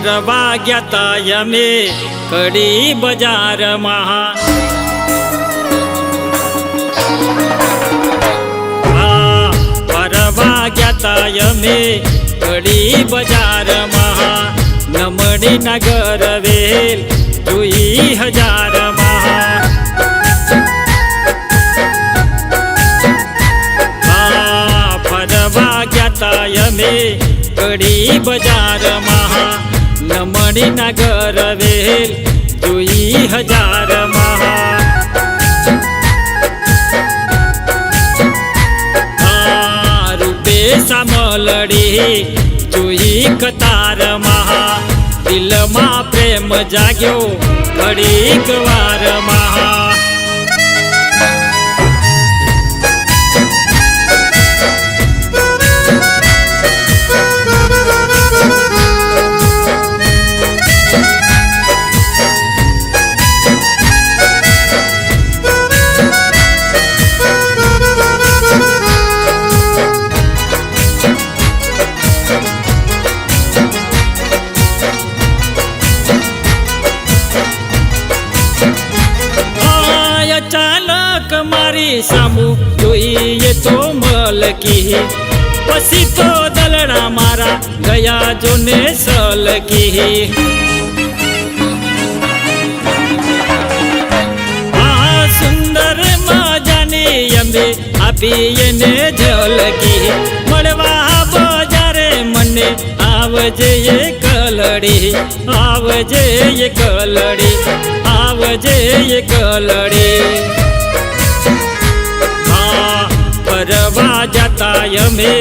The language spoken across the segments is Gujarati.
ફરવા ગયા તા અમે કડી બજારમાં ફરવા ગયા તા અમે કડી બજારમાં નમણી નગર વેલ જોઈ હજારમાં ફરવા ગયા તા અમે કડી બજારમાં નમણી નગર વેલ જોઈ હજારમાં સામલડી જોઈ કતારમાં દિલમાં પ્રેમ જાગ્યો ઘડીક વારમાં ચાલક મારી સામુ જોઈએ તો મલકી પછી તો દલડા મારા ગયા જોને સલકી આ સુંદર મજાની અંબે આપીએ ને ઝલકી મળવા બજારે મને આવજે એ કલડી આવજે એ કલડી આવજે એ કલડી ફરવા જતા અમે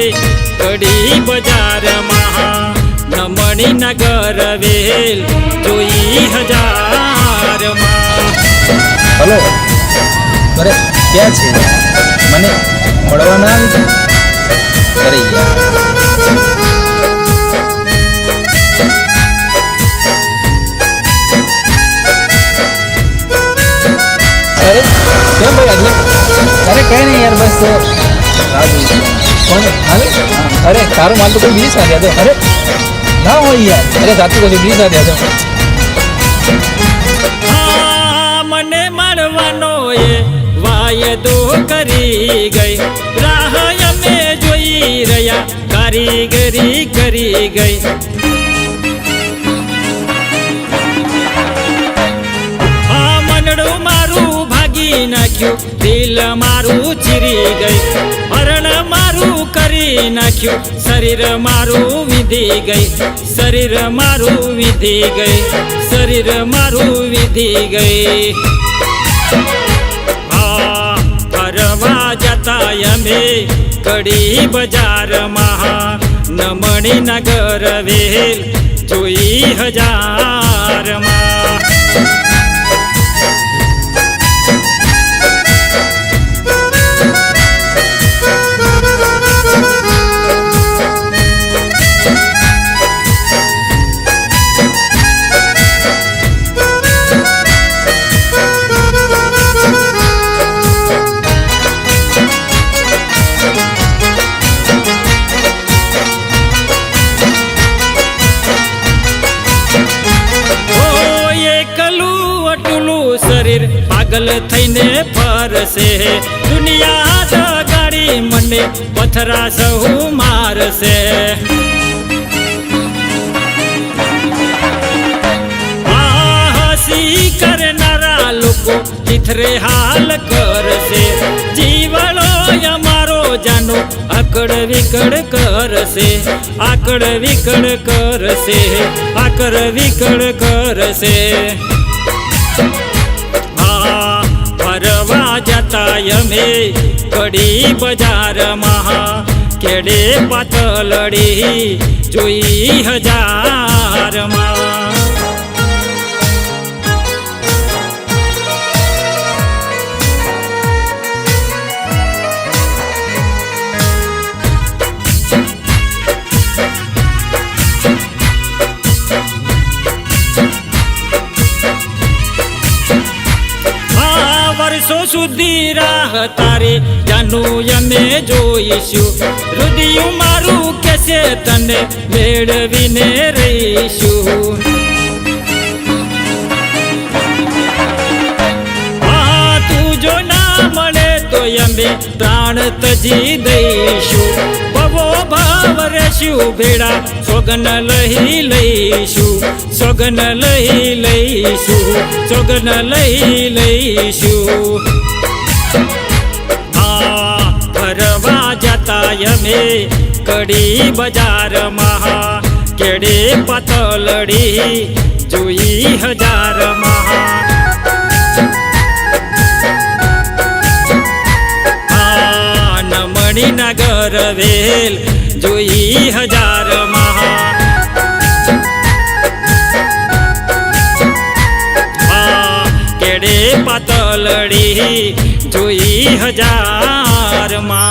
કડી બજારમાં નમણી નગર વેલ જોઈ હજારમાં હલો અરે ક્યાં છે મને મળવા ના આવી અરે યાર अरे क्या भाई अगले अरे कहीं नहीं यार बस कौन अरे अरे तारो माल तो कोई 20 आ गया तो अरे ना हो यार अरे साथी को 20 आ गया तो મને મળવાનો એ વાયદો કરી ગઈ રાહ અમે જોઈ રહ્યા કારીગરી કરી ગઈ મનડું મારું ભાગી નાખ્યું દિલ મારું ચીરી ગઈ હરણ મારું કરી નાખ્યું શરીર મારું વિધી ગઈ શરીર મારું વિધી ગઈ શરીર મારું વિધી ગઈ ફરવા જતા અમે કડી બજારમાં નમણી નગર વેલ જોઈ હજારમાં શરીર પાગલ થઈને ફરશે દુનિયા દગાડી મને પથરા સહુ મારશે હસી કરનારા લોકો ચિથરે હાલ કરશે જીવડો અમારો જાનો આકડ વિકડ કરશે આકડ વિકડ કરશે આકડ વિકડ કરશે ફરવા જતા અમે કડી બજારમાં કેડે પાતળડી જોઈ હજારમાં વર્ષો સુધી રાહ તારી જાનું અમે જોઈશું રુદિયું મારું કેસે તને મેળવીને રહીશું તું જો ના મળે તો અમે પ્રાણ તજી દઈશું ભવો ભાવ રેશું ભેડા સોગન લઈ લઈશું સોગન લઈ લઈશું સોગન લઈ લઈશું ફરવા જતા અમે કડી બજારમાં કેડે પાતળડી જોઈ હજારમાં નગર વેલ જોઈ હજારમાં કેડે પાતળડી જોઈ હજારમાં